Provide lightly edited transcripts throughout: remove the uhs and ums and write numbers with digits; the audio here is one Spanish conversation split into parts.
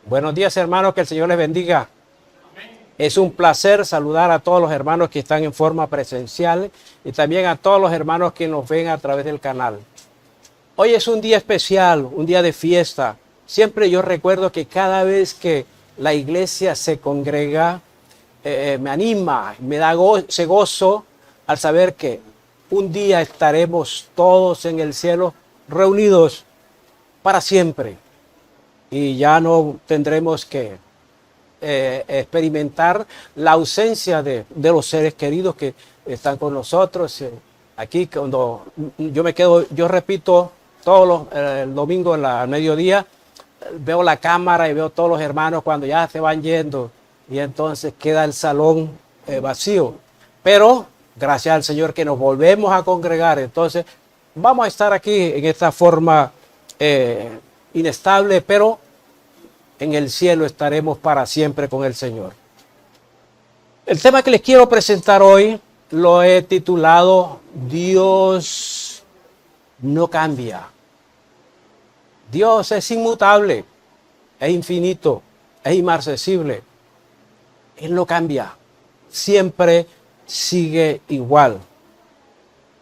Buenos días, hermanos, que el Señor les bendiga. Es un placer saludar a todos los hermanos que están en forma presencial y también a todos los hermanos que nos ven a través del canal. Hoy es un día especial, un día de fiesta. Siempre yo recuerdo que cada vez que la iglesia se congrega, me anima, me da ese gozo al saber que un día estaremos todos en el cielo reunidos para siempre. Y ya no tendremos que experimentar la ausencia de los seres queridos que están con nosotros. Aquí cuando yo me quedo, yo repito el domingo al mediodía, veo la cámara y veo todos los hermanos cuando ya se van yendo y entonces queda el salón vacío. Pero gracias al Señor que nos volvemos a congregar, entonces vamos a estar aquí en esta forma inestable, pero en el cielo estaremos para siempre con el Señor. El tema que les quiero presentar hoy lo he titulado Dios no cambia. Dios es inmutable, es infinito, es inmarcesible. Él no cambia, siempre sigue igual.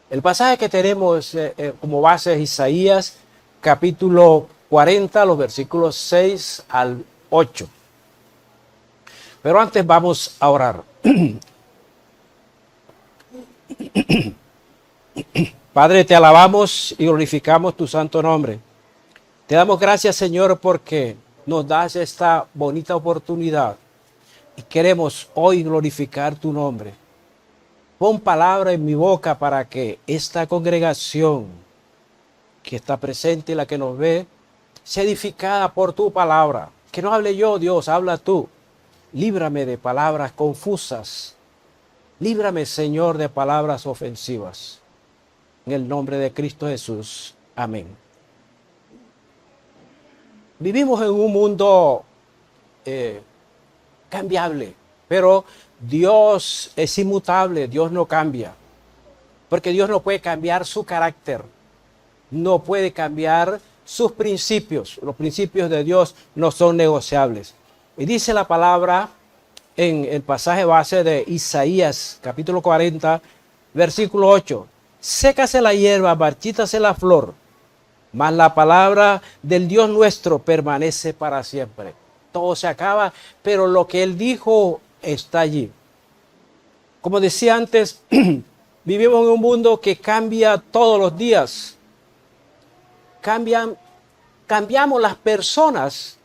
El pasaje que tenemos como base es Isaías capítulo 40, los versículos 6 al 8. Pero antes vamos a orar. Padre, te alabamos y glorificamos tu santo nombre. Te damos gracias, Señor, porque nos das esta bonita oportunidad y queremos hoy glorificar tu nombre. Pon palabra en mi boca para que esta congregación que está presente y la que nos ve sea edificada por tu palabra. Que no hable yo, Dios, habla tú. Líbrame de palabras confusas. Líbrame, Señor, de palabras ofensivas. En el nombre de Cristo Jesús. Amén. Vivimos en un mundo cambiable, pero Dios es inmutable, Dios no cambia. Porque Dios no puede cambiar su carácter, no puede cambiar sus principios. Los principios de Dios no son negociables. Y dice la palabra en el pasaje base de Isaías, capítulo 40, versículo 8. Sécase la hierba, marchítase la flor, mas la palabra del Dios nuestro permanece para siempre. Todo se acaba, pero lo que Él dijo está allí. Como decía antes, vivimos en un mundo que cambia todos los días. Cambiamos las personas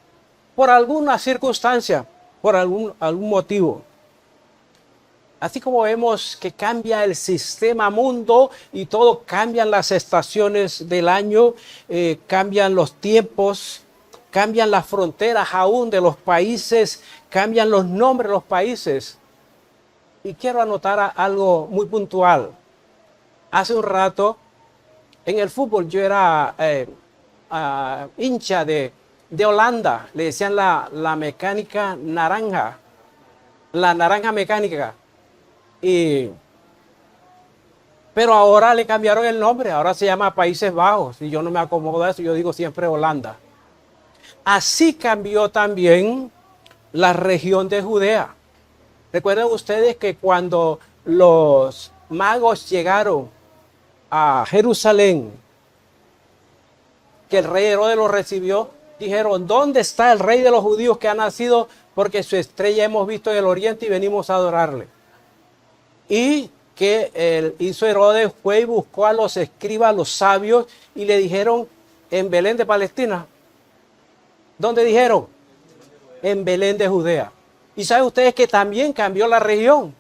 por alguna circunstancia, por algún motivo. Así como vemos que cambia el sistema mundo y todo, cambian las estaciones del año, cambian los tiempos, cambian las fronteras aún de los países, cambian los nombres de los países. Y quiero anotar algo muy puntual. Hace un rato, en el fútbol, yo era hincha de Holanda. Le decían la mecánica naranja. La naranja mecánica. Pero ahora le cambiaron el nombre. Ahora se llama Países Bajos. Y yo no me acomodo a eso. Yo digo siempre Holanda. Así cambió también la región de Judea. Recuerden ustedes que cuando los magos llegaron a Jerusalén, que el rey Herodes los recibió, dijeron: ¿dónde está el rey de los judíos que ha nacido? Porque su estrella hemos visto en el oriente y venimos a adorarle. Y que hizo Herodes, fue y buscó a los escribas, los sabios, y le dijeron: en Belén de Palestina. ¿Dónde dijeron? En Belén de Judea. Y saben ustedes que también cambió la región.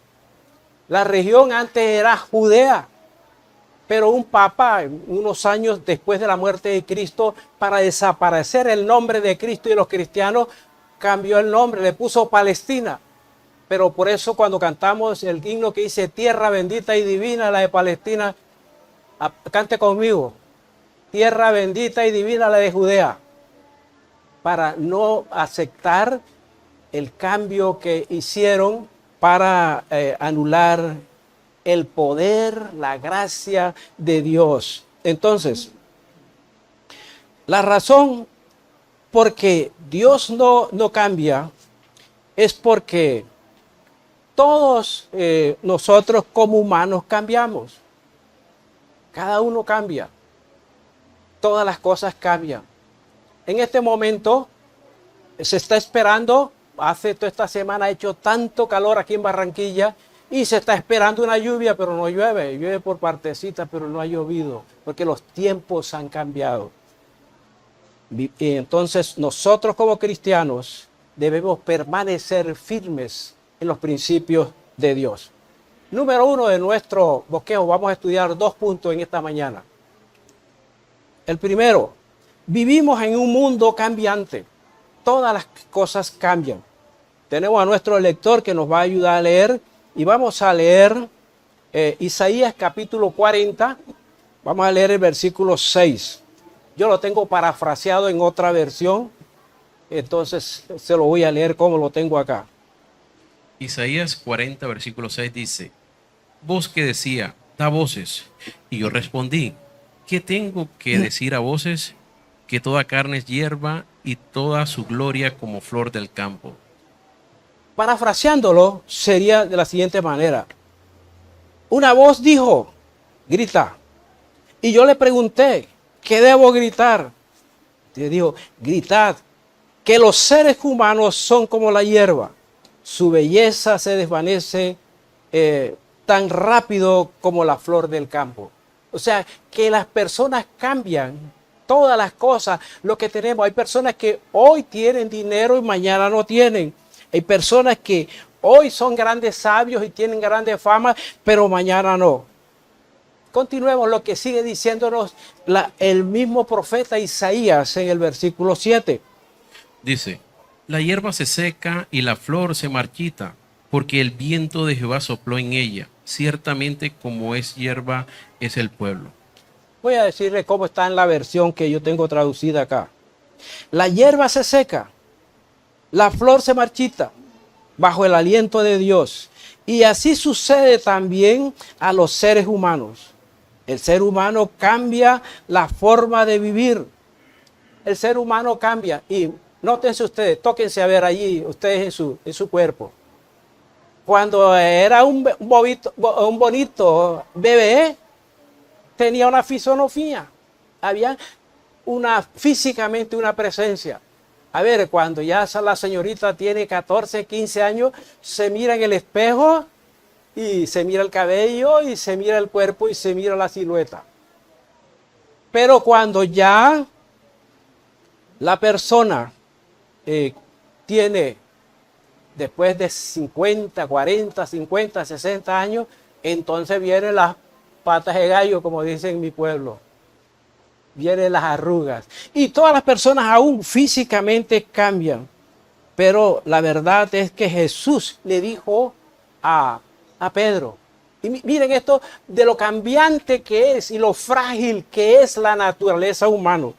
La región antes era Judea. Pero un papa, unos años después de la muerte de Cristo, para desaparecer el nombre de Cristo y los cristianos, cambió el nombre, le puso Palestina. Pero por eso cuando cantamos el himno que dice tierra bendita y divina, la de Palestina, cante conmigo. Tierra bendita y divina, la de Judea. Para no aceptar el cambio que hicieron para anular el poder, la gracia de Dios. Entonces, la razón porque Dios no cambia, es porque todos nosotros como humanos cambiamos. Cada uno cambia. Todas las cosas cambian. En este momento se está esperando, hace toda esta semana ha hecho tanto calor aquí en Barranquilla y se está esperando una lluvia, pero no llueve. Llueve por partecitas, pero no ha llovido, porque los tiempos han cambiado. Y entonces nosotros como cristianos debemos permanecer firmes en los principios de Dios. Número 1 de nuestro bosquejo, vamos a estudiar 2 puntos en esta mañana. El primero, vivimos en un mundo cambiante. Todas las cosas cambian. Tenemos a nuestro lector que nos va a ayudar a leer y vamos a leer Isaías capítulo 40. Vamos a leer el versículo 6. Yo lo tengo parafraseado en otra versión, entonces se lo voy a leer como lo tengo acá. Isaías 40, versículo 6 dice: Voz que decía, da voces. Y yo respondí, ¿qué tengo que decir a voces? Que toda carne es hierba y toda su gloria como flor del campo. Parafraseándolo sería de la siguiente manera. Una voz dijo, grita. Y yo le pregunté, ¿qué debo gritar? Y dijo, gritad, que los seres humanos son como la hierba. Su belleza se desvanece tan rápido como la flor del campo. O sea, que las personas cambian, todas las cosas, lo que tenemos. Hay personas que hoy tienen dinero y mañana no tienen. Hay personas que hoy son grandes sabios y tienen grande fama, pero mañana no. Continuemos lo que sigue diciéndonos el mismo profeta Isaías en el versículo 7. Dice, la hierba se seca y la flor se marchita, porque el viento de Jehová sopló en ella. Ciertamente como es hierba es el pueblo. Voy a decirle cómo está en la versión que yo tengo traducida acá. La hierba se seca, la flor se marchita bajo el aliento de Dios. Y así sucede también a los seres humanos. El ser humano cambia la forma de vivir. El ser humano cambia. Y nótense ustedes, tóquense a ver allí, ustedes en su cuerpo. Cuando era un bonito bebé, tenía una fisonomía. Había físicamente una presencia. A ver, cuando ya la señorita tiene 14, 15 años, se mira en el espejo y se mira el cabello y se mira el cuerpo y se mira la silueta. Pero cuando ya la persona tiene, después de 50, 40, 50, 60 años, entonces vienen las patas de gallo, como dicen en mi pueblo. Vienen las arrugas. Y todas las personas aún físicamente cambian. Pero la verdad es que Jesús le dijo a Pedro, y miren esto de lo cambiante que es y lo frágil que es la naturaleza humana.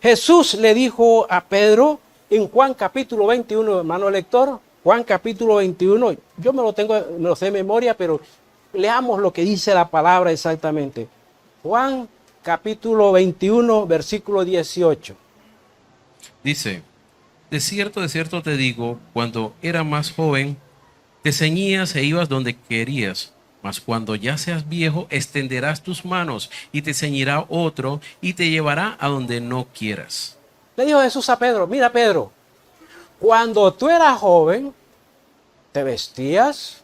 Jesús le dijo a Pedro en Juan capítulo 21, hermano lector, Juan capítulo 21, yo me lo sé de memoria, pero leamos lo que dice la palabra exactamente. Juan capítulo 21, versículo 18. Dice, de cierto te digo, cuando era más joven, te ceñías e ibas donde querías, mas cuando ya seas viejo, extenderás tus manos y te ceñirá otro y te llevará a donde no quieras. Le dijo Jesús a Pedro, mira Pedro, cuando tú eras joven, te vestías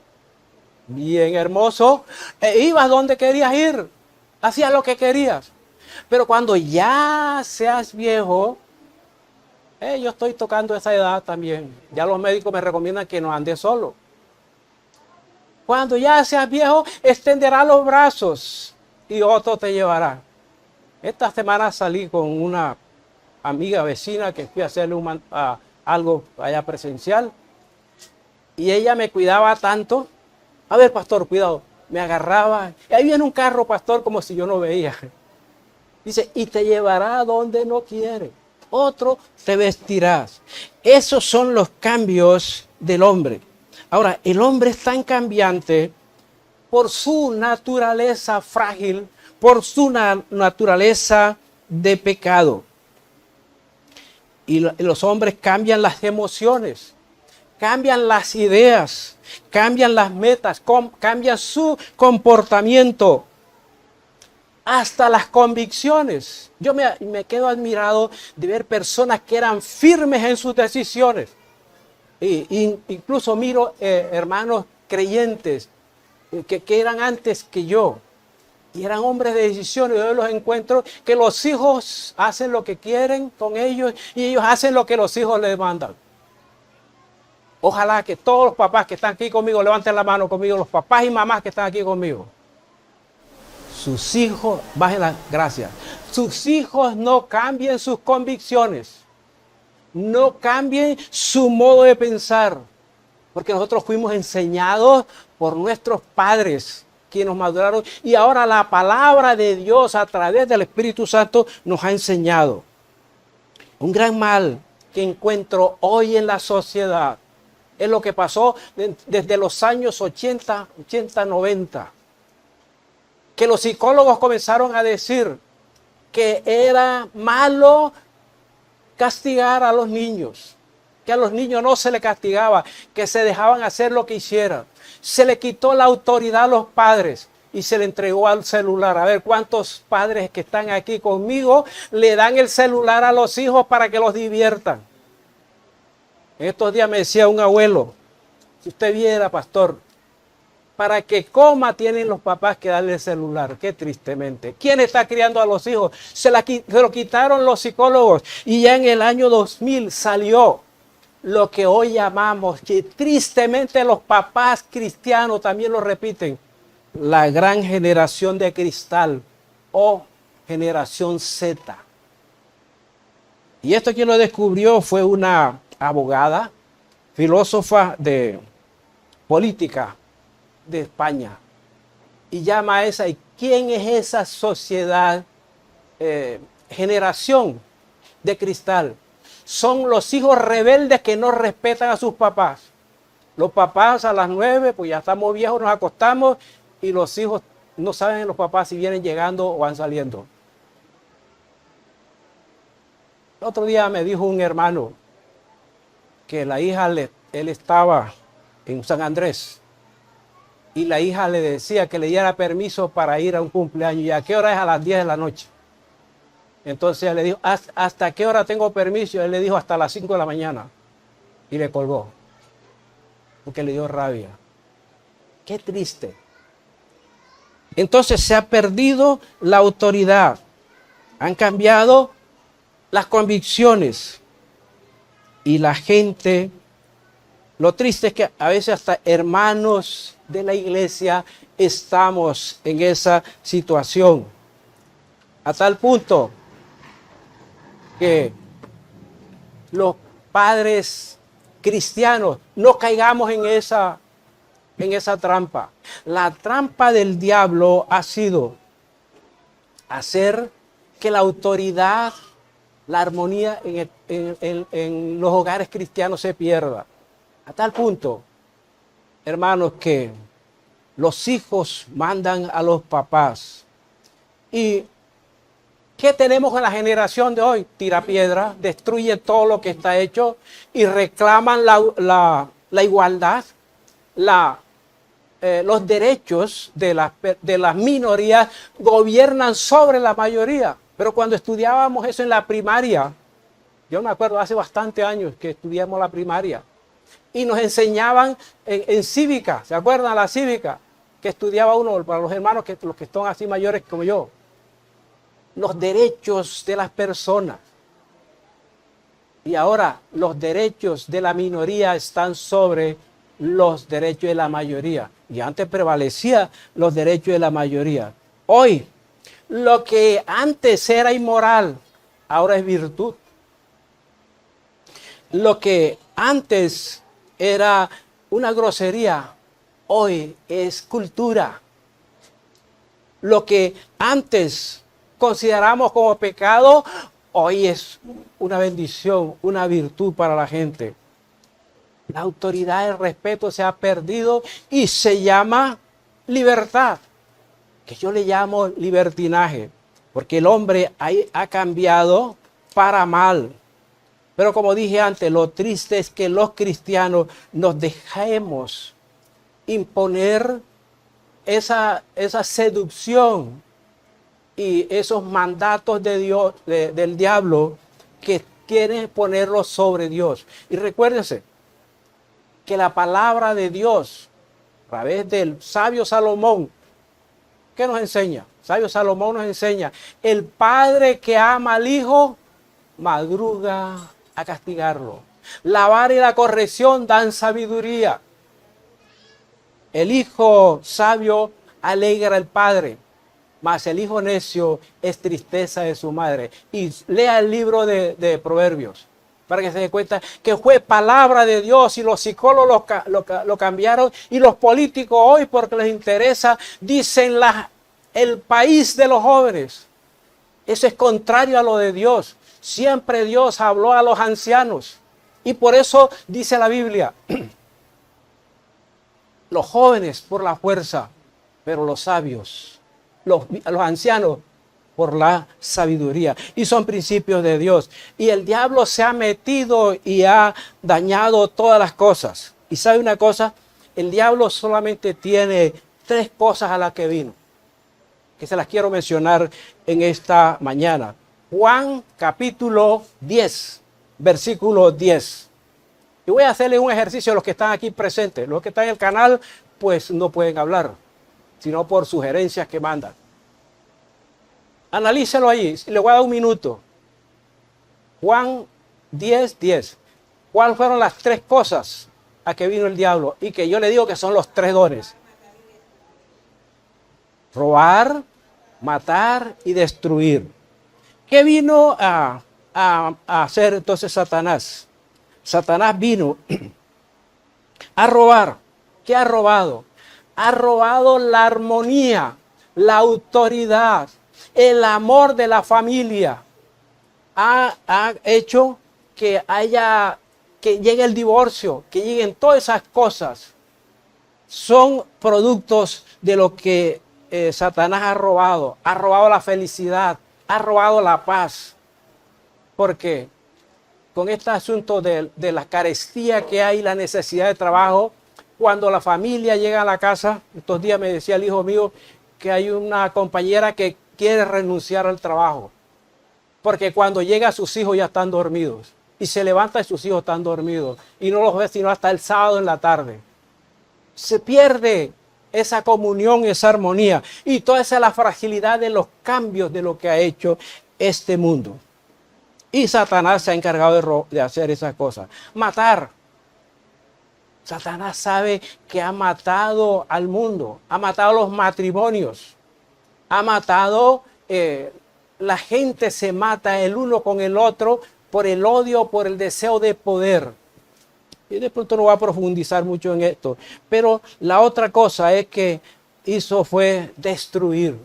bien hermoso e ibas donde querías ir, hacías lo que querías. Pero cuando ya seas viejo, yo estoy tocando esa edad también. Ya los médicos me recomiendan que no ande solo. Cuando ya seas viejo, extenderá los brazos y otro te llevará. Esta semana salí con una amiga vecina que fui a hacerle algo allá presencial. Y ella me cuidaba tanto. A ver, pastor, cuidado. Me agarraba. Y ahí viene un carro, pastor, como si yo no veía. Dice, y te llevará a donde no quiere. Otro te vestirás. Esos son los cambios del hombre. Ahora, el hombre es tan cambiante por su naturaleza frágil, por su naturaleza de pecado. Y los hombres cambian las emociones, cambian las ideas, cambian las metas, cambian su comportamiento, hasta las convicciones. Yo me quedo admirado de ver personas que eran firmes en sus decisiones. Incluso miro hermanos creyentes que eran antes que yo. Y eran hombres de decisiones. Yo los encuentro que los hijos hacen lo que quieren con ellos y ellos hacen lo que los hijos les mandan. Ojalá que todos los papás que están aquí conmigo levanten la mano conmigo, los papás y mamás que están aquí conmigo. Sus hijos, bajen las gracias, sus hijos no cambien sus convicciones, no cambien su modo de pensar, porque nosotros fuimos enseñados por nuestros padres, quienes nos maduraron, y ahora la palabra de Dios a través del Espíritu Santo nos ha enseñado. Un gran mal que encuentro hoy en la sociedad es lo que pasó desde los años 80, 90. Que los psicólogos comenzaron a decir que era malo castigar a los niños, que a los niños no se les castigaba, que se dejaban hacer lo que hicieran. Se le quitó la autoridad a los padres y se le entregó al celular. A ver, ¿cuántos padres que están aquí conmigo le dan el celular a los hijos para que los diviertan? En estos días me decía un abuelo, si usted viera, pastor, para que coma tienen los papás que darle el celular. Qué tristemente. ¿Quién está criando a los hijos? Se lo quitaron los psicólogos. Y ya en el año 2000 salió lo que hoy llamamos, que tristemente los papás cristianos también lo repiten, la gran generación de cristal o generación Z. Y esto quien lo descubrió fue una abogada, filósofa de política de España, y llama a esa, ¿y quién es esa sociedad, generación de cristal? Son los hijos rebeldes que no respetan a sus papás. Los papás a las 9, pues ya estamos viejos, nos acostamos, y los hijos no saben los papás si vienen llegando o van saliendo. El otro día me dijo un hermano que la hija, él estaba en San Andrés, y la hija le decía que le diera permiso para ir a un cumpleaños. ¿Y a qué hora es? A las 10 de la noche. Entonces ella le dijo, ¿hasta qué hora tengo permiso? Él le dijo, hasta las 5 de la mañana. Y le colgó, porque le dio rabia. Qué triste. Entonces se ha perdido la autoridad. Han cambiado las convicciones. Y la gente, lo triste es que a veces hasta hermanos de la iglesia estamos en esa situación. A tal punto que los padres cristianos no caigamos en esa trampa. La trampa del diablo ha sido hacer que la autoridad, la armonía en los hogares cristianos se pierda. A tal punto, hermanos, que los hijos mandan a los papás. ¿Y qué tenemos en la generación de hoy? Tira piedra, destruye todo lo que está hecho y reclaman la igualdad, los derechos de las minorías gobiernan sobre la mayoría. Pero cuando estudiábamos eso en la primaria, yo me acuerdo hace bastante años que estudiamos la primaria, y nos enseñaban en cívica, ¿se acuerdan la cívica? Que estudiaba uno para los hermanos, los que están así mayores como yo. Los derechos de las personas. Y ahora los derechos de la minoría están sobre los derechos de la mayoría. Y antes prevalecía los derechos de la mayoría. Hoy, lo que antes era inmoral, ahora es virtud. Lo que antes era una grosería, hoy es cultura. Lo que antes consideramos como pecado, hoy es una bendición, una virtud para la gente. La autoridad, el respeto se ha perdido y se llama libertad, que yo le llamo libertinaje, porque el hombre ha cambiado para mal. Pero como dije antes, lo triste es que los cristianos nos dejemos imponer esa seducción y esos mandatos de Dios, del diablo, que quiere ponerlos sobre Dios. Y recuérdense que la palabra de Dios, a través del sabio Salomón, ¿qué nos enseña? Sabio Salomón nos enseña: el padre que ama al hijo, madruga a castigarlo. La vara y la corrección dan sabiduría. El hijo sabio alegra al padre, mas el hijo necio es tristeza de su madre. Y lea el libro de Proverbios para que se dé cuenta que fue palabra de Dios, y los psicólogos lo cambiaron, y los políticos hoy, porque les interesa, dicen el país de los jóvenes. Eso es contrario a lo de Dios. Siempre Dios habló a los ancianos, y por eso dice la Biblia: los jóvenes por la fuerza, pero los sabios, los ancianos por la sabiduría. Y son principios de Dios. Y el diablo se ha metido y ha dañado todas las cosas. Y sabe una cosa, el diablo solamente tiene 3 cosas a las que vino, que se las quiero mencionar en esta mañana. Juan capítulo 10, versículo 10. Y voy a hacerle un ejercicio a los que están aquí presentes. Los que están en el canal, pues no pueden hablar, sino por sugerencias que mandan. Analícelo ahí, le voy a dar un minuto. Juan 10, 10. ¿Cuáles fueron las 3 cosas a que vino el diablo? Y que yo le digo que son los 3 dones: robar, matar y destruir. ¿Qué vino a hacer entonces Satanás? Satanás vino a robar. ¿Qué ha robado? Ha robado la armonía, la autoridad, el amor de la familia. Ha hecho que llegue el divorcio, que lleguen todas esas cosas. Son productos de lo que Satanás ha robado. Ha robado la felicidad, ha robado la paz. ¿Por qué? Con este asunto de la carestía que hay, la necesidad de trabajo, cuando la familia llega a la casa, estos días me decía el hijo mío que hay una compañera que quiere renunciar al trabajo, porque cuando llega sus hijos ya están dormidos, y se levanta y sus hijos están dormidos, y no los ve sino hasta el sábado en la tarde. Se pierde esa comunión, esa armonía, y toda esa es la fragilidad de los cambios de lo que ha hecho este mundo. Y Satanás se ha encargado de hacer esas cosas. Matar. Satanás sabe que ha matado al mundo, ha matado los matrimonios, ha matado, la gente se mata el uno con el otro por el odio, por el deseo de poder. Y de pronto no voy a profundizar mucho en esto, pero la otra cosa es que hizo fue destruir.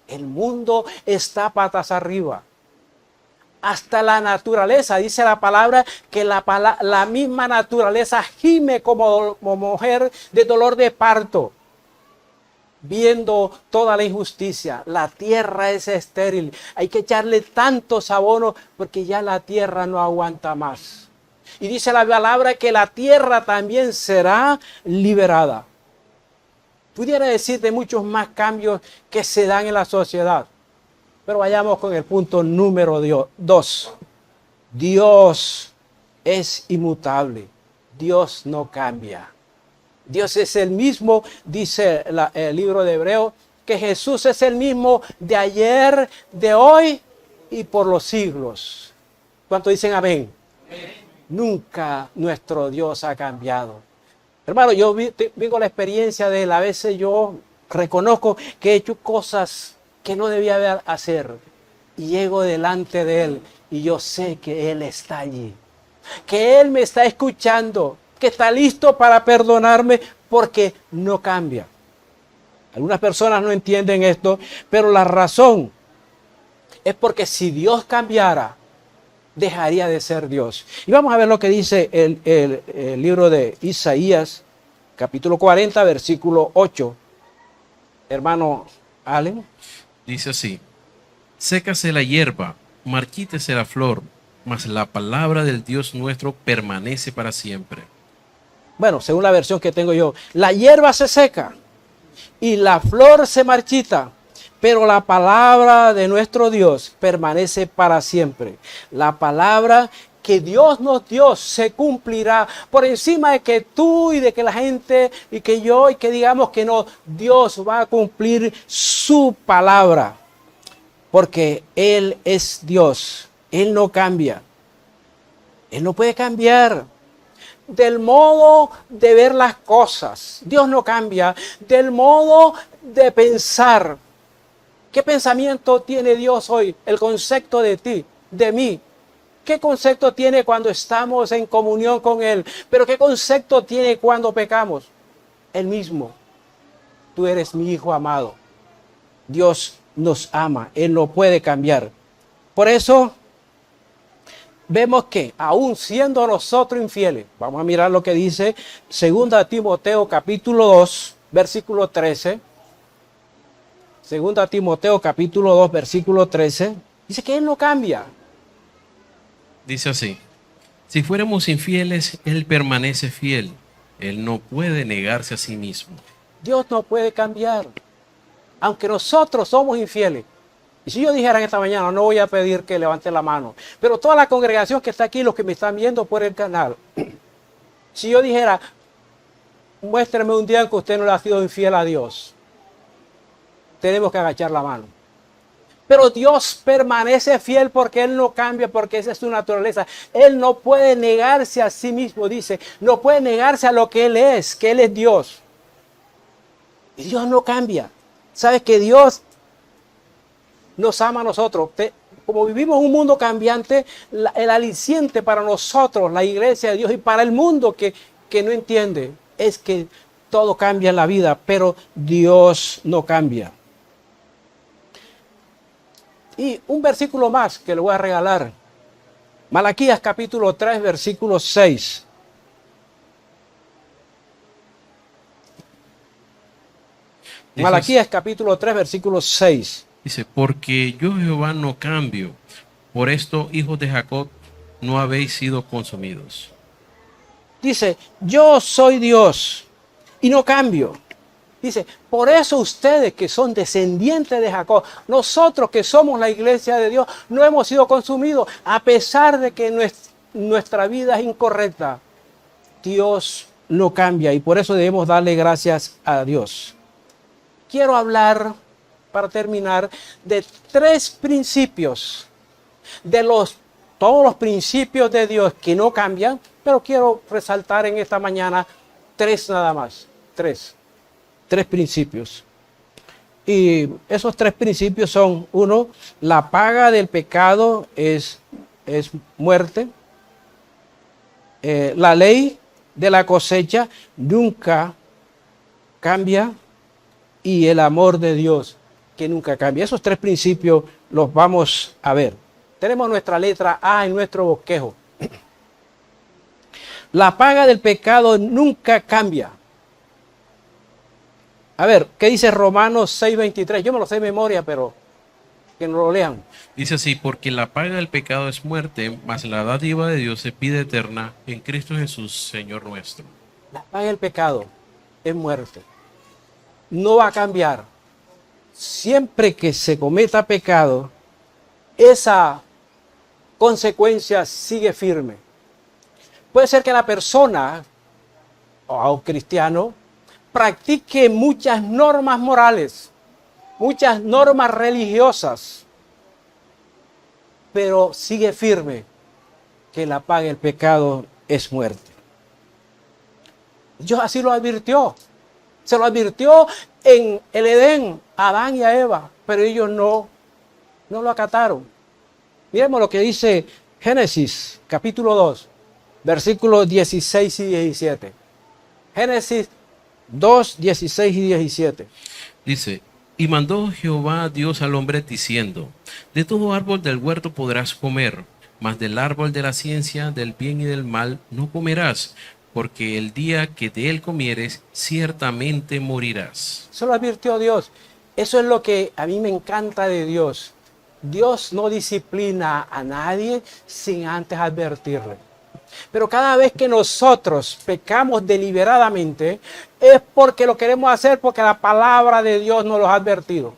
El mundo está patas arriba. Hasta la naturaleza, dice la palabra, que la misma naturaleza gime como mujer de dolor de parto, viendo toda la injusticia. La tierra es estéril, hay que echarle tantos abonos porque ya la tierra no aguanta más. Y dice la palabra que la tierra también será liberada. Pudiera decir de muchos más cambios que se dan en la sociedad. Pero vayamos con el punto número 2. Dios es inmutable. Dios no cambia. Dios es el mismo, dice el libro de Hebreos, que Jesús es el mismo de ayer, de hoy y por los siglos. ¿Cuántos dicen amén? Amén. Nunca nuestro Dios ha cambiado. Hermano, yo vengo la experiencia de él. A veces yo reconozco que he hecho cosas que no debía hacer, y llego delante de él y yo sé que él está allí, que él me está escuchando, que está listo para perdonarme porque no cambia. Algunas personas no entienden esto, pero la razón es porque si Dios cambiara, dejaría de ser Dios. Y vamos a ver lo que dice el libro de Isaías, capítulo 40, versículo 8. Hermano Allen. Dice así: sécase la hierba, marchítese la flor, mas la palabra del Dios nuestro permanece para siempre. Bueno, según la versión que tengo yo, la hierba se seca y la flor se marchita, pero la palabra de nuestro Dios permanece para siempre. La palabra que Dios nos dio se cumplirá por encima de que tú y de que la gente y que yo y que digamos que no. Dios va a cumplir su palabra porque Él es Dios. Él no cambia. Él no puede cambiar. Del modo de ver las cosas, Dios no cambia. Del modo de pensar. ¿Qué pensamiento tiene Dios hoy? El concepto de ti, de mí. ¿Qué concepto tiene cuando estamos en comunión con Él? Pero ¿qué concepto tiene cuando pecamos? El mismo. Tú eres mi hijo amado. Dios nos ama. Él no puede cambiar. Por eso vemos que aún siendo nosotros infieles, vamos a mirar lo que dice 2 Timoteo capítulo 2, versículo 13. 2 Timoteo capítulo 2, versículo 13. Dice que Él no cambia. Dice así: si fuéramos infieles, Él permanece fiel. Él no puede negarse a sí mismo. Dios no puede cambiar. Aunque nosotros somos infieles. Y si yo dijera en esta mañana, no voy a pedir que levante la mano, pero toda la congregación que está aquí, los que me están viendo por el canal, si yo dijera, muéstreme un día en que usted no le ha sido infiel a Dios, tenemos que agachar la mano. Pero Dios permanece fiel porque Él no cambia, porque esa es su naturaleza. Él no puede negarse a sí mismo, dice, no puede negarse a lo que Él es, que Él es Dios. Y Dios no cambia. ¿Sabes que Dios nos ama a nosotros? Como vivimos en un mundo cambiante, el aliciente para nosotros, la iglesia de Dios y para el mundo que no entiende, es que todo cambia en la vida, pero Dios no cambia. Y un versículo más que le voy a regalar. Malaquías capítulo 3, versículo 6. Malaquías capítulo 3, versículo 6. Dice, porque yo Jehová no cambio, por esto, hijos de Jacob, no habéis sido consumidos. Dice, yo soy Dios y no cambio. Dice, por eso ustedes que son descendientes de Jacob, nosotros que somos la iglesia de Dios, no hemos sido consumidos, a pesar de que nuestra vida es incorrecta. Dios no cambia y por eso debemos darle gracias a Dios. Quiero hablar, para terminar, de 3 principios, de todos los principios de Dios que no cambian, pero quiero resaltar en esta mañana 3 nada más, 3 principios. Y esos 3 principios son: 1, la paga del pecado es muerte. La ley de la cosecha nunca cambia. Y el amor de Dios que nunca cambia. Esos 3 principios los vamos a ver. Tenemos nuestra letra A en nuestro bosquejo. La paga del pecado nunca cambia. A ver, ¿qué dice Romanos 6:23? Yo me lo sé de memoria, pero que no lo lean. Dice así, porque la paga del pecado es muerte, mas la dádiva de Dios es vida eterna en Cristo Jesús, Señor nuestro. La paga del pecado es muerte. No va a cambiar. Siempre que se cometa pecado, esa consecuencia sigue firme. Puede ser que la persona o un cristiano practique muchas normas morales, muchas normas religiosas, pero sigue firme que la paga del pecado es muerte. Dios así lo advirtió. Se lo advirtió en el Edén a Adán y a Eva, pero ellos no lo acataron. Miremos lo que dice Génesis capítulo 2, versículos 16 y 17. Génesis 2, 16 y 17. Dice, y mandó Jehová Dios al hombre diciendo, de todo árbol del huerto podrás comer, mas del árbol de la ciencia, del bien y del mal, no comerás, porque el día que de él comieres, ciertamente morirás. Eso lo advirtió Dios. Eso es lo que a mí me encanta de Dios. Dios no disciplina a nadie sin antes advertirle. Pero cada vez que nosotros pecamos deliberadamente es porque lo queremos hacer porque la palabra de Dios nos lo ha advertido.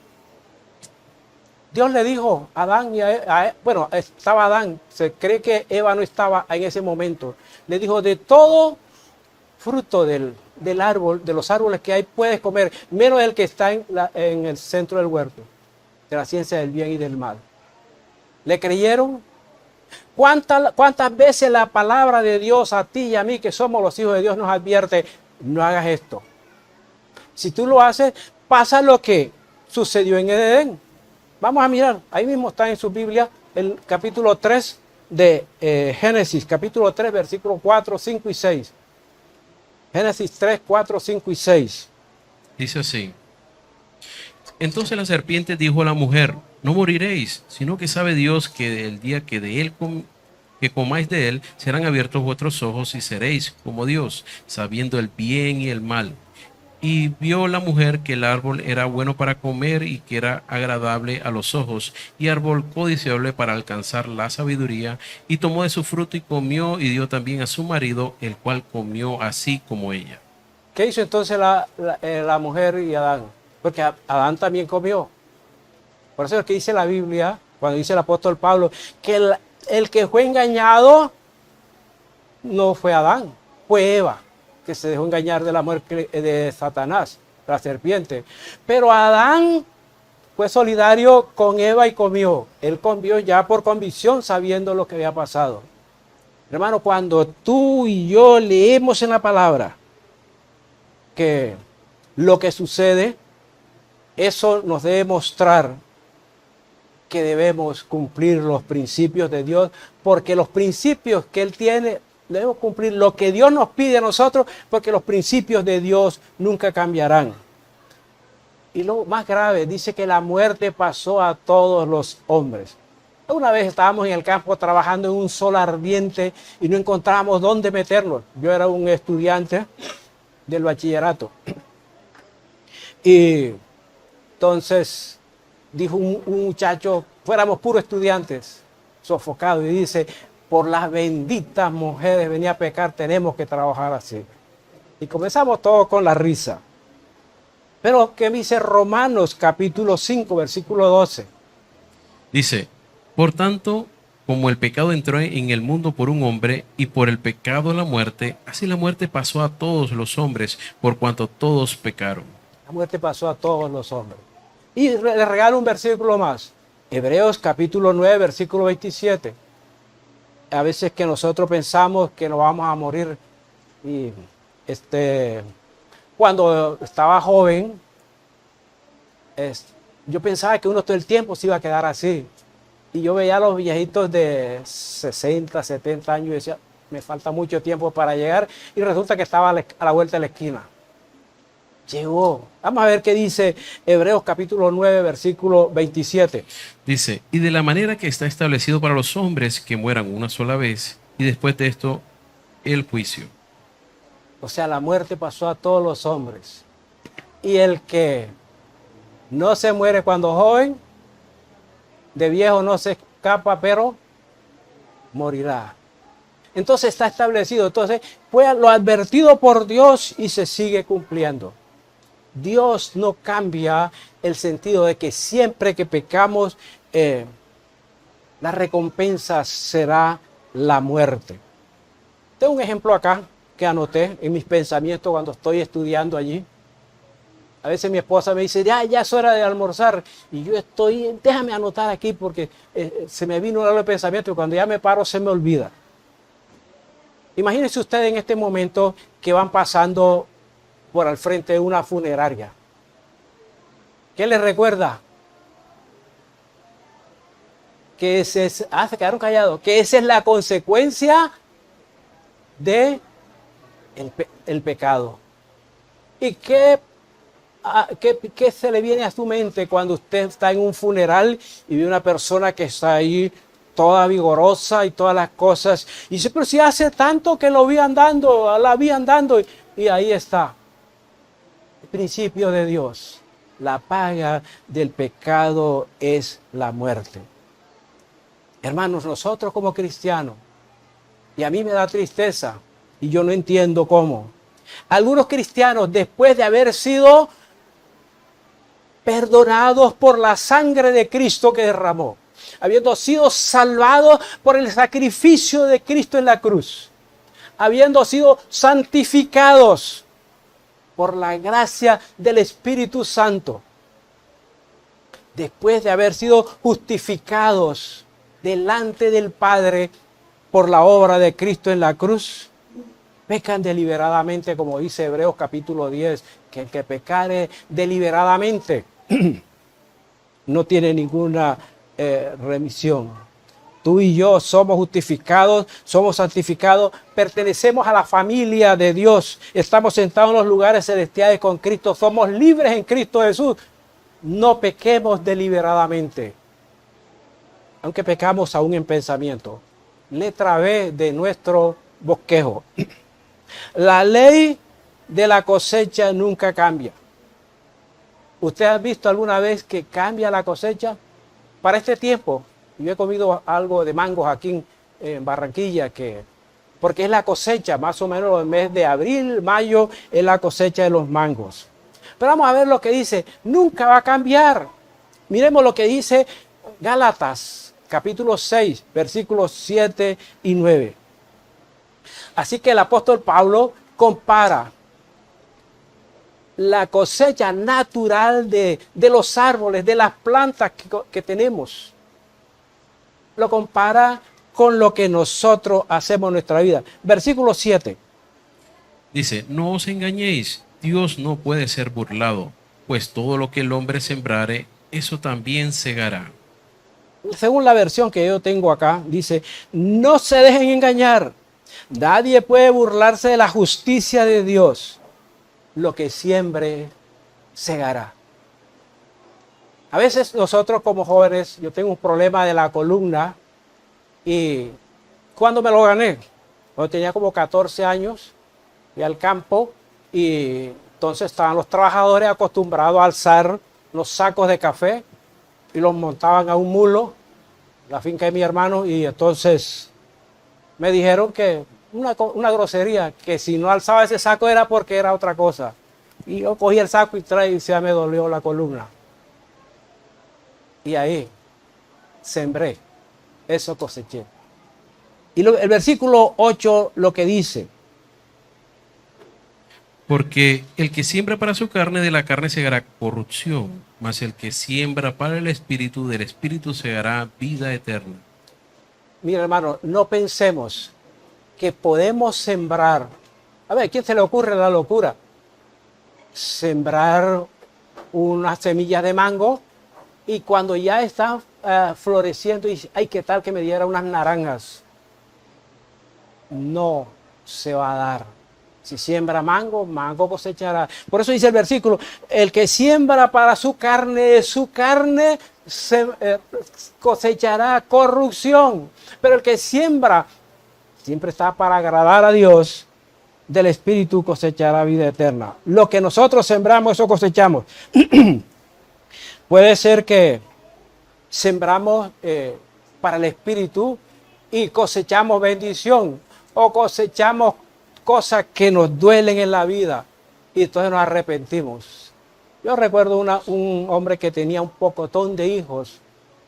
Dios le dijo a Adán bueno, estaba Adán, se cree que Eva no estaba en ese momento. Le dijo, de todo fruto del árbol, de los árboles que hay, puedes comer, menos el que está en el centro del huerto, de la ciencia del bien y del mal. ¿Le creyeron? ¿Cuántas veces la palabra de Dios a ti y a mí, que somos los hijos de Dios, nos advierte, no hagas esto? Si tú lo haces, pasa lo que sucedió en Edén. Vamos a mirar, ahí mismo está en su Biblia el capítulo 3 de Génesis, capítulo 3, versículos 4, 5 y 6. Génesis 3, 4, 5 y 6. Dice así. Entonces la serpiente dijo a la mujer, no moriréis, sino que sabe Dios que el día que de él que comáis de él, serán abiertos vuestros ojos y seréis como Dios, sabiendo el bien y el mal. Y vio la mujer que el árbol era bueno para comer y que era agradable a los ojos, y árbol codiciable para alcanzar la sabiduría, y tomó de su fruto y comió, y dio también a su marido, el cual comió así como ella. ¿Qué hizo entonces la mujer y Adán? Porque Adán también comió. Por eso es que dice la Biblia, cuando dice el apóstol Pablo, que el que fue engañado no fue Adán, fue Eva, que se dejó engañar de la muerte de Satanás, la serpiente. Pero Adán fue solidario con Eva y comió. Él comió ya por convicción, sabiendo lo que había pasado. Hermano, cuando tú y yo leemos en la palabra que lo que sucede, eso nos debe mostrar que debemos cumplir los principios de Dios, porque los principios que Él tiene, debemos cumplir lo que Dios nos pide a nosotros, porque los principios de Dios nunca cambiarán. Y lo más grave, dice que la muerte pasó a todos los hombres. Una vez estábamos en el campo trabajando en un sol ardiente y no encontrábamos dónde meternos. Yo era un estudiante del bachillerato. Y entonces dijo un muchacho, fuéramos puros estudiantes, sofocados, y dice, por las benditas mujeres venía a pecar, tenemos que trabajar así. Y comenzamos todos con la risa. Pero ¿qué dice Romanos capítulo 5, versículo 12? Dice, por tanto, como el pecado entró en el mundo por un hombre, y por el pecado la muerte, así la muerte pasó a todos los hombres, por cuanto todos pecaron. La muerte pasó a todos los hombres. Y le regalo un versículo más. Hebreos capítulo 9, versículo 27. A veces que nosotros pensamos que nos vamos a morir. Y cuando estaba joven, yo pensaba que uno todo el tiempo se iba a quedar así. Y yo veía a los viejitos de 60, 70 años y decía, me falta mucho tiempo para llegar. Y resulta que estaba a la vuelta de la esquina. Llegó. Vamos a ver qué dice Hebreos capítulo 9, versículo 27. Dice, y de la manera que está establecido para los hombres que mueran una sola vez, y después de esto, el juicio. O sea, la muerte pasó a todos los hombres. Y el que no se muere cuando joven, de viejo no se escapa, pero morirá. Entonces está establecido. Entonces fue lo advertido por Dios y se sigue cumpliendo. Dios no cambia el sentido de que siempre que pecamos, la recompensa será la muerte. Tengo un ejemplo acá que anoté en mis pensamientos cuando estoy estudiando allí. A veces mi esposa me dice, ya es hora de almorzar. Y yo déjame anotar aquí porque se me vino el pensamiento y cuando ya me paro se me olvida. Imagínense ustedes en este momento que van pasando por al frente de una funeraria. ¿Qué les recuerda? Que se quedaron callados. Que esa es la consecuencia de el pecado. ¿Y qué se le viene a su mente cuando usted está en un funeral y ve una persona que está ahí toda vigorosa y todas las cosas? Y dice, pero si hace tanto que lo vi andando, la vi andando. Y ahí está. El principio de Dios. La paga del pecado es la muerte. Hermanos, nosotros como cristianos, y a mí me da tristeza, y yo no entiendo cómo, algunos cristianos, después de haber sido perdonados por la sangre de Cristo que derramó, habiendo sido salvados por el sacrificio de Cristo en la cruz, habiendo sido santificados por la gracia del Espíritu Santo, después de haber sido justificados delante del Padre por la obra de Cristo en la cruz, pecan deliberadamente, como dice Hebreos capítulo 10, que el que pecare deliberadamente no tiene ninguna remisión. Tú y yo somos justificados, somos santificados, pertenecemos a la familia de Dios, estamos sentados en los lugares celestiales con Cristo, somos libres en Cristo Jesús. No pequemos deliberadamente, aunque pecamos aún en pensamiento. Letra B de nuestro bosquejo. La ley de la cosecha nunca cambia. ¿Usted ha visto alguna vez que cambia la cosecha? Para este tiempo, yo he comido algo de mangos aquí en Barranquilla, porque es la cosecha, más o menos el mes de abril, mayo, es la cosecha de los mangos. Pero vamos a ver lo que dice, nunca va a cambiar. Miremos lo que dice Gálatas, capítulo 6, versículos 7 y 9. Así que el apóstol Pablo compara la cosecha natural de los árboles, de las plantas que tenemos. Lo compara con lo que nosotros hacemos en nuestra vida. Versículo 7. Dice, no os engañéis, Dios no puede ser burlado, pues todo lo que el hombre sembrare, eso también segará. Según la versión que yo tengo acá, dice, no se dejen engañar. Nadie puede burlarse de la justicia de Dios. Lo que siembre, segará. A veces nosotros como jóvenes, yo tengo un problema de la columna y ¿cuándo me lo gané? Cuando tenía como 14 años, fui al campo y entonces estaban los trabajadores acostumbrados a alzar los sacos de café y los montaban a un mulo, la finca de mi hermano, y entonces me dijeron que una grosería, que si no alzaba ese saco era porque era otra cosa. Y yo cogí el saco y ya me dolió la columna. Y ahí sembré, eso coseché. Y el versículo 8 lo que dice. Porque el que siembra para su carne, de la carne segará corrupción, mas el que siembra para el espíritu, del espíritu segará vida eterna. Mira, hermano, no pensemos que podemos sembrar. A ver, ¿a quién se le ocurre la locura? Sembrar unas semillas de mango y cuando ya está floreciendo, y ay, qué tal que me diera unas naranjas. No se va a dar. Si siembra mango, mango cosechará. Por eso dice el versículo, el que siembra para su carne cosechará corrupción. Pero el que siembra, siempre está para agradar a Dios, del Espíritu cosechará vida eterna. Lo que nosotros sembramos, eso cosechamos. Puede ser que sembramos para el Espíritu y cosechamos bendición, o cosechamos cosas que nos duelen en la vida y entonces nos arrepentimos. Yo recuerdo un hombre que tenía un pocotón de hijos,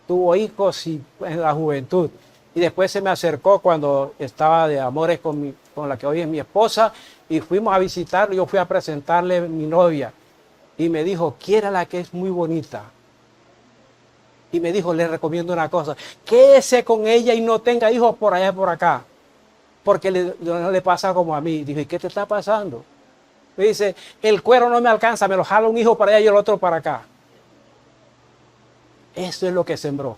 tuvo hijos en la juventud, y después se me acercó cuando estaba de amores con la que hoy es mi esposa, y fuimos a visitarlo. Yo fui a presentarle a mi novia y me dijo, quiérala que es muy bonita. Y me dijo, le recomiendo una cosa, quédese con ella y no tenga hijos por allá y por acá, porque no le pasa como a mí. Dije, ¿qué te está pasando? Me dice, el cuero no me alcanza, me lo jala un hijo para allá y el otro para acá. Eso es lo que sembró.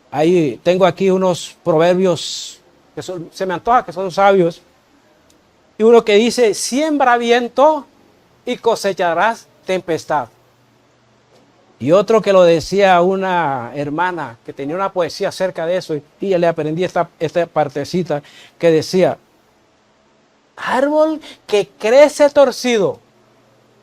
Ahí tengo aquí unos proverbios que se me antoja que son sabios. Y uno que dice, siembra viento y cosecharás tempestad. Y otro que lo decía una hermana que tenía una poesía acerca de eso, y ya le aprendí esta partecita que decía, árbol que crece torcido,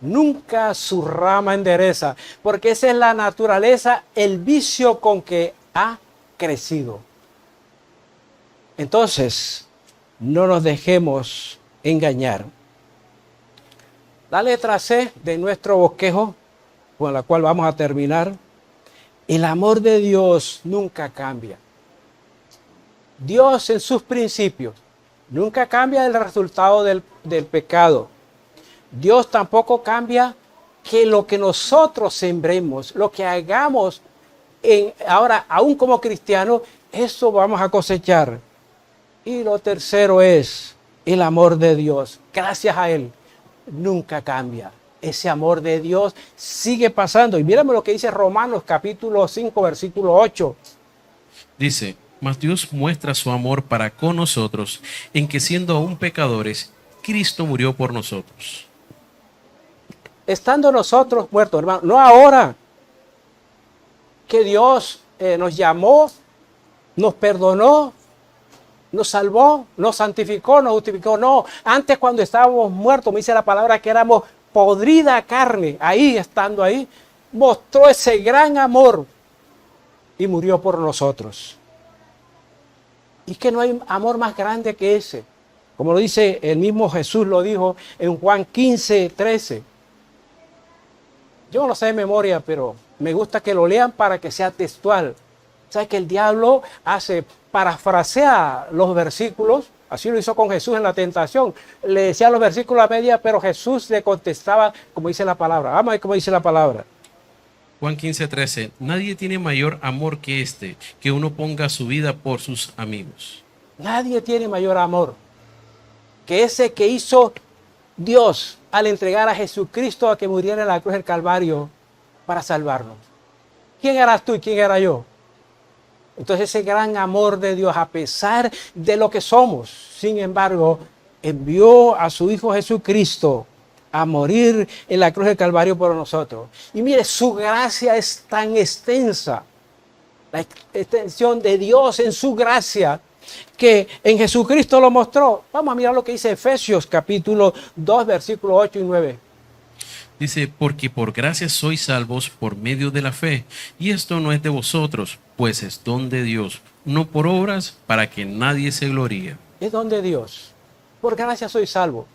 nunca su rama endereza, porque esa es la naturaleza, el vicio con que ha crecido. Entonces, no nos dejemos engañar. La letra C de nuestro bosquejo, con la cual vamos a terminar, el amor de Dios nunca cambia. Dios en sus principios nunca cambia el resultado del pecado. Dios tampoco cambia que lo que nosotros sembremos, lo que hagamos ahora, aún como cristianos, eso vamos a cosechar. Y lo tercero es el amor de Dios. Gracias a Él, nunca cambia. Ese amor de Dios sigue pasando. Y mírame lo que dice Romanos capítulo 5, versículo 8. Dice, mas Dios muestra su amor para con nosotros, en que siendo aún pecadores, Cristo murió por nosotros. Estando nosotros muertos, hermano, no ahora que Dios nos llamó, nos perdonó, nos salvó, nos santificó, nos justificó. No, antes cuando estábamos muertos, me dice la palabra que éramos podrida carne, ahí estando ahí, mostró ese gran amor y murió por nosotros. Y que no hay amor más grande que ese. Como lo dice el mismo Jesús, lo dijo en Juan 15, 13. Yo no lo sé de memoria, pero me gusta que lo lean para que sea textual. ¿Sabes que el diablo parafrasea los versículos? Así lo hizo con Jesús en la tentación. Le decía los versículos a media, pero Jesús le contestaba como dice la palabra. Vamos a ver cómo dice la palabra. Juan 15, 13. Nadie tiene mayor amor que este, que uno ponga su vida por sus amigos. Nadie tiene mayor amor que ese que hizo Dios al entregar a Jesucristo a que muriera en la cruz del Calvario para salvarnos. ¿Quién eras tú y quién era yo? Entonces ese gran amor de Dios, a pesar de lo que somos, sin embargo, envió a su Hijo Jesucristo a morir en la cruz del Calvario por nosotros. Y mire, su gracia es tan extensa, la extensión de Dios en su gracia, que en Jesucristo lo mostró. Vamos a mirar lo que dice Efesios capítulo 2, versículos 8 y 9. Dice, porque por gracia sois salvos por medio de la fe, y esto no es de vosotros, pues es don de Dios, no por obras, para que nadie se gloríe. Es don de Dios. Por gracia soy salvo.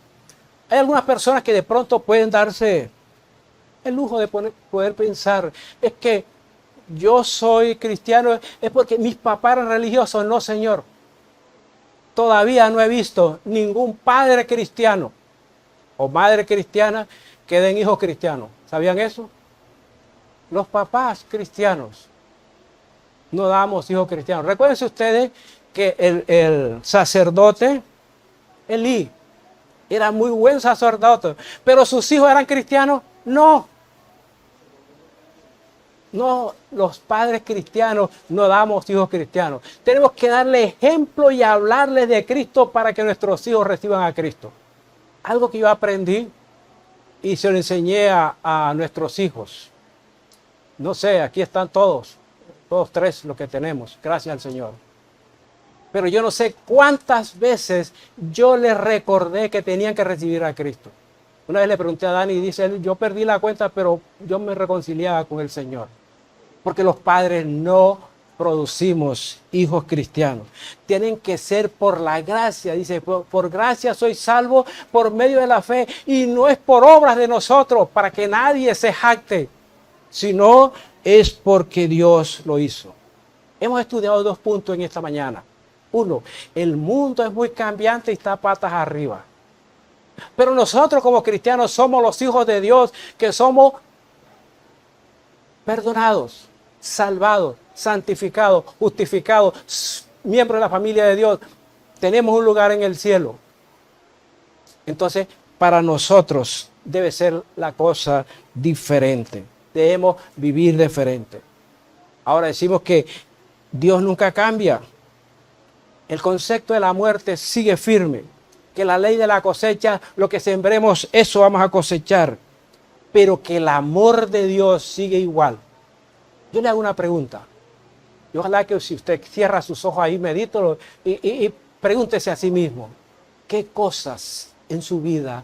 Hay algunas personas que de pronto pueden darse el lujo de poder pensar, es que yo soy cristiano, es porque mis papás eran religiosos. No, señor. Todavía no he visto ningún padre cristiano o madre cristiana que den hijos cristianos. ¿Sabían eso? Los papás cristianos no damos hijos cristianos. Recuérdense ustedes que el sacerdote Elí era muy buen sacerdote, pero sus hijos eran cristianos. No. No, los padres cristianos no damos hijos cristianos. Tenemos que darle ejemplo y hablarles de Cristo para que nuestros hijos reciban a Cristo. Algo que yo aprendí y se lo enseñé a nuestros hijos. No sé, aquí están todos tres los que tenemos, gracias al Señor. Pero yo no sé cuántas veces yo les recordé que tenían que recibir a Cristo. Una vez le pregunté a Dani y dice él, yo perdí la cuenta, pero yo me reconciliaba con el Señor. Porque los padres no producimos hijos cristianos. Tienen que ser por la gracia. Dice, por gracia soy salvo por medio de la fe. Y no es por obras de nosotros, para que nadie se jacte, sino es porque Dios lo hizo. Hemos estudiado 2 puntos en esta mañana. 1, el mundo es muy cambiante y está patas arriba. Pero nosotros como cristianos somos los hijos de Dios, que somos perdonados, salvados, santificados, justificados, miembros de la familia de Dios. Tenemos un lugar en el cielo. Entonces, para nosotros debe ser la cosa diferente. Debemos vivir diferente. Ahora decimos que Dios nunca cambia. El concepto de la muerte sigue firme. Que la ley de la cosecha, lo que sembremos, eso vamos a cosechar. Pero que el amor de Dios sigue igual. Yo le hago una pregunta. Y ojalá que si usted cierra sus ojos ahí, medítelo y pregúntese a sí mismo. ¿Qué cosas en su vida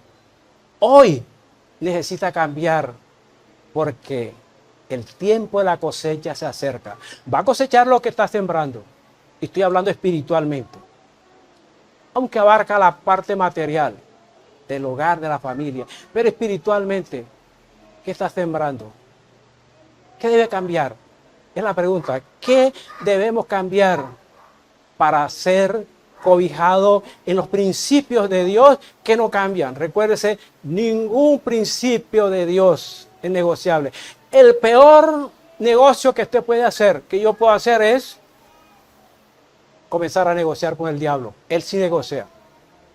hoy necesita cambiar? Porque El tiempo de la cosecha se acerca. Va a cosechar lo que está sembrando. Y estoy hablando espiritualmente. Aunque abarca la parte material del hogar, de la familia. Pero espiritualmente, ¿qué está sembrando? ¿Qué debe cambiar? Es la pregunta. ¿Qué debemos cambiar para ser cobijados en los principios de Dios que no cambian? Recuérdese, ningún principio de Dios es negociable. El peor negocio que usted puede hacer, que yo puedo hacer, es comenzar a negociar con el diablo. Él sí negocia.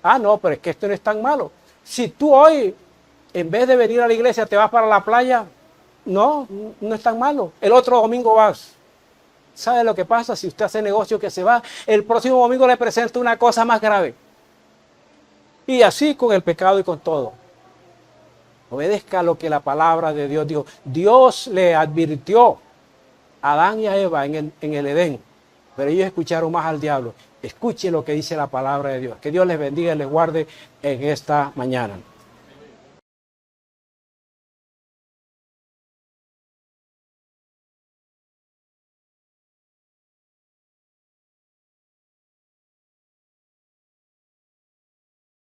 Ah, no, pero es que esto no es tan malo. Si tú hoy, en vez de venir a la iglesia, te vas para la playa, no es tan malo. El otro domingo vas. ¿Sabe lo que pasa? Si usted hace negocio que se va, el próximo domingo le presenta una cosa más grave. Y así con el pecado y con todo. Obedezca lo que la palabra de Dios dijo. Dios le advirtió a Adán y a Eva en el Edén, pero ellos escucharon más al diablo. Escuche lo que dice la palabra de Dios. Que Dios les bendiga y les guarde en esta mañana.